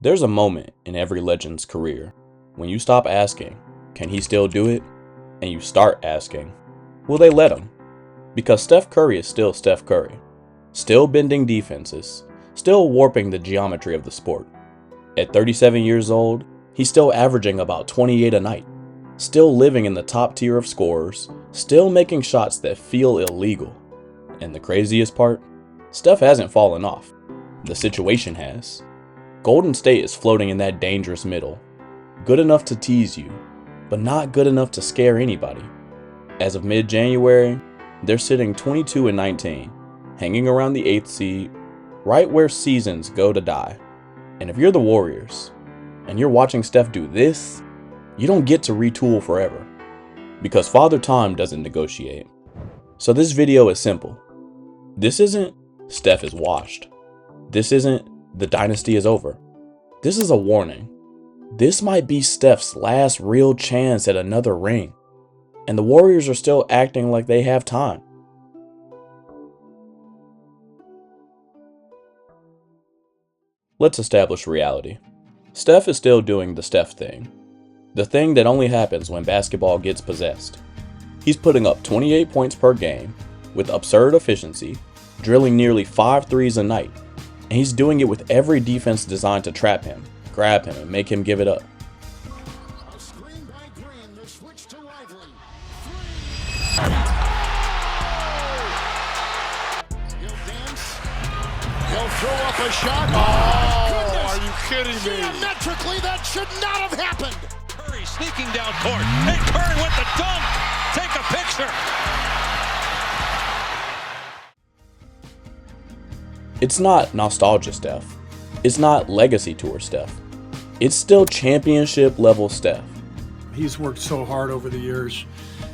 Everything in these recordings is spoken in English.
There's a moment in every legend's career when you stop asking, can he still do it? And you start asking, will they let him? Because Steph Curry is still Steph Curry, still bending defenses, still warping the geometry of the sport. At 37 years old, he's still averaging about 28 a night, still living in the top tier of scorers, still making shots that feel illegal. And the craziest part, Steph hasn't fallen off. The situation has. Golden State is floating in that dangerous middle, good enough to tease you, but not good enough to scare anybody. As of mid-January, they're sitting 22-19, hanging around the 8th seed, right where seasons go to die. And if you're the Warriors, and you're watching Steph do this, you don't get to retool forever, because Father Time doesn't negotiate. So this video is simple. This isn't Steph is washed. This isn't the dynasty is over. This is a warning. This might be Steph's last real chance at another ring, and the Warriors are still acting like they have time. Let's establish reality. Steph is still doing the Steph thing. The thing that only happens when basketball gets possessed. He's putting up 28 points per game with absurd efficiency, drilling nearly 5 threes a night, and he's doing it with every defense designed to trap him, grab him, and make him give it up. He'll throw up a shot. Oh, are you kidding me? Geometrically, that should not have happened. Curry sneaking down court. Hey, Curry with the dunk. Take a picture. It's not nostalgia Steph. It's not legacy tour Steph. It's still championship level Steph. He's worked so hard over the years.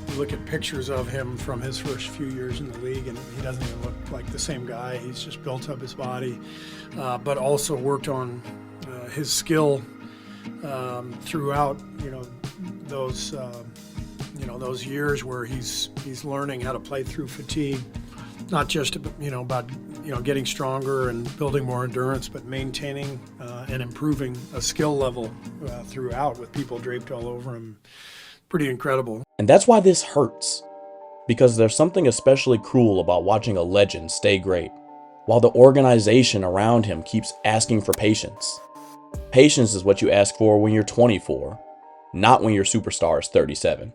You look at pictures of him from his first few years in the league, and he doesn't even look like the same guy. He's just built up his body, but also worked on his skill throughout. Those years where he's learning how to play through fatigue, not just about getting stronger and building more endurance, but maintaining and improving a skill level throughout with people draped all over him. Pretty incredible. And that's why this hurts. Because there's something especially cruel about watching a legend stay great, while the organization around him keeps asking for patience. Patience is what you ask for when you're 24, not when your superstar is 37.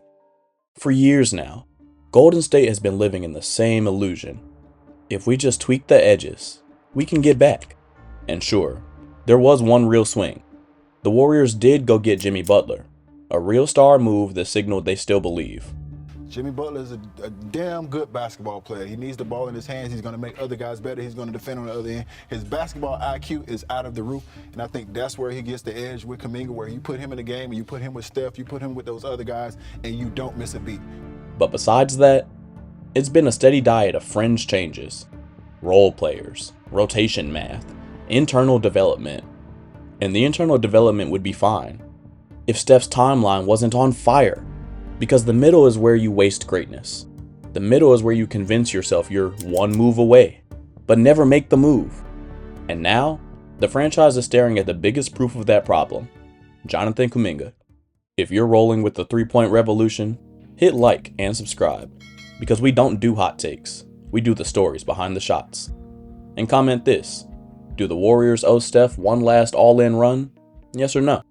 For years now, Golden State has been living in the same illusion. If we just tweak the edges, we can get back. And sure, there was one real swing. The Warriors did go get Jimmy Butler, a real star move that signaled they still believe. Jimmy Butler is a damn good basketball player. He needs the ball in his hands. He's going to make other guys better. He's going to defend on the other end. His basketball IQ is out of the roof, and I think that's where he gets the edge with Kuminga, where you put him in the game and you put him with Steph, you put him with those other guys, and you don't miss a beat. But besides that, it's been a steady diet of fringe changes, role players, rotation math, internal development. And the internal development would be fine if Steph's timeline wasn't on fire. Because the middle is where you waste greatness. The middle is where you convince yourself you're one move away, but never make the move. And now, the franchise is staring at the biggest proof of that problem, Jonathan Kuminga. If you're rolling with the 3-point revolution, hit like and subscribe, because we don't do hot takes, we do the stories behind the shots. And comment this: do the Warriors owe Steph one last all-in run? Yes or no?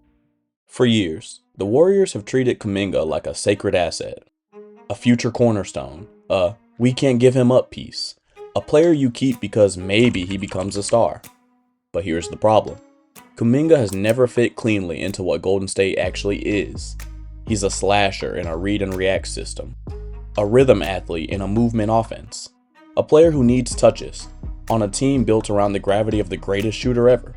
For years, the Warriors have treated Kuminga like a sacred asset, a future cornerstone, a we can't give him up piece, a player you keep because maybe he becomes a star. But here's the problem. Kuminga has never fit cleanly into what Golden State actually is. He's a slasher in a read and react system, a rhythm athlete in a movement offense, a player who needs touches on a team built around the gravity of the greatest shooter ever.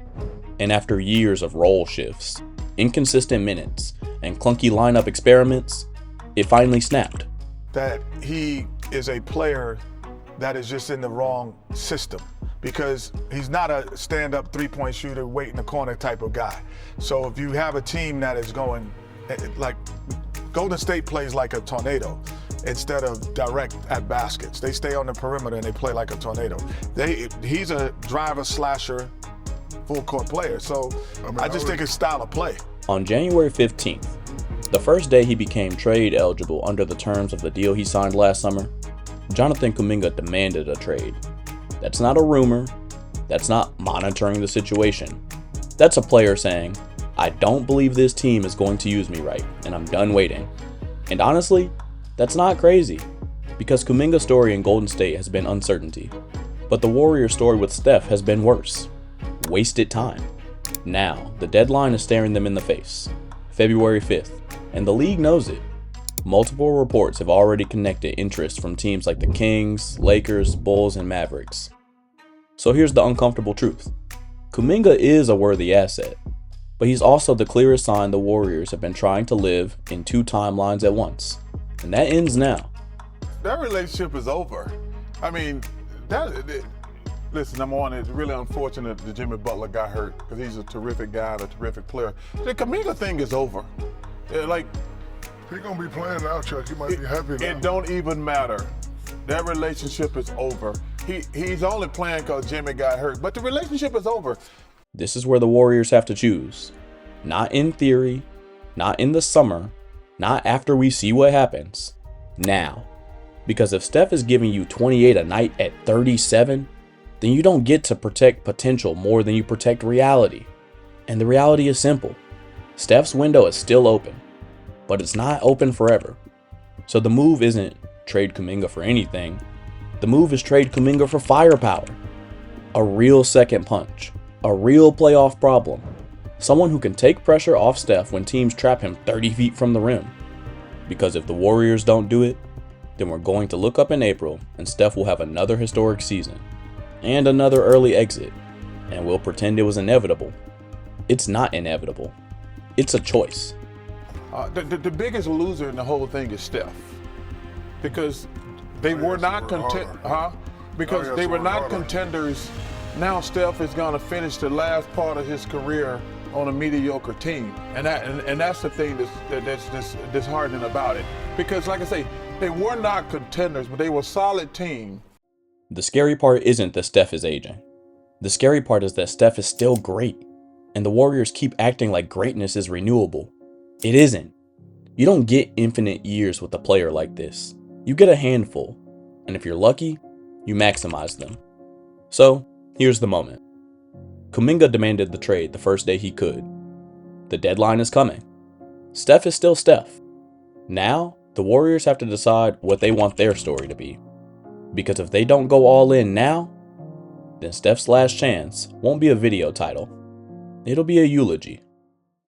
And after years of role shifts, inconsistent minutes, and clunky lineup experiments, it finally snapped. That he is a player that is just in the wrong system, because he's not a stand-up three-point shooter, wait in the corner type of guy. So if you have a team that is going, like Golden State plays like a tornado instead of direct at baskets. They stay on the perimeter and they play like a tornado. He's a driver slasher full court player. So I just think it's style of play. On January 15th, the first day he became trade eligible under the terms of the deal he signed last summer, Jonathan Kuminga demanded a trade. That's not a rumor. That's not monitoring the situation. That's a player saying, I don't believe this team is going to use me right, and I'm done waiting. And honestly, that's not crazy, because Kuminga's story in Golden State has been uncertainty. But the Warriors' story with Steph has been worse. Wasted time. Now, the deadline is staring them in the face. February 5th. And the league knows it. Multiple reports have already connected interest from teams like the Kings, Lakers, Bulls, and Mavericks. So here's the uncomfortable truth. Kuminga is a worthy asset, but he's also the clearest sign the Warriors have been trying to live in two timelines at once. And that ends now. That relationship is over. I mean, listen, number one, it's really unfortunate that Jimmy Butler got hurt because he's a terrific guy and a terrific player. The Kuminga thing is over. He's gonna be playing out, Chuck. He might be happy now. It don't even matter. That relationship is over. He's only playing because Jimmy got hurt, but the relationship is over. This is where the Warriors have to choose. Not in theory, not in the summer, not after we see what happens. Now. Because if Steph is giving you 28 a night at 37, then you don't get to protect potential more than you protect reality. And the reality is simple. Steph's window is still open, but it's not open forever. So the move isn't trade Kuminga for anything. The move is trade Kuminga for firepower. A real second punch. A real playoff problem. Someone who can take pressure off Steph when teams trap him 30 feet from the rim. Because if the Warriors don't do it, then we're going to look up in April and Steph will have another historic season. And another early exit. And we'll pretend it was inevitable. It's not inevitable. It's a choice. The biggest loser in the whole thing is Steph, because they were not contenders. Now Steph is going to finish the last part of his career on a mediocre team, and that's the thing that's disheartening about it. Because, like I say, they were not contenders, but they were a solid team. The scary part isn't that Steph is aging. The scary part is that Steph is still great, and the Warriors keep acting like greatness is renewable. It isn't. You don't get infinite years with a player like this. You get a handful, and if you're lucky, you maximize them. So, here's the moment. Kuminga demanded the trade the first day he could. The deadline is coming. Steph is still Steph. Now, the Warriors have to decide what they want their story to be. Because if they don't go all in now, then Steph's last chance won't be a video title. It'll be a eulogy.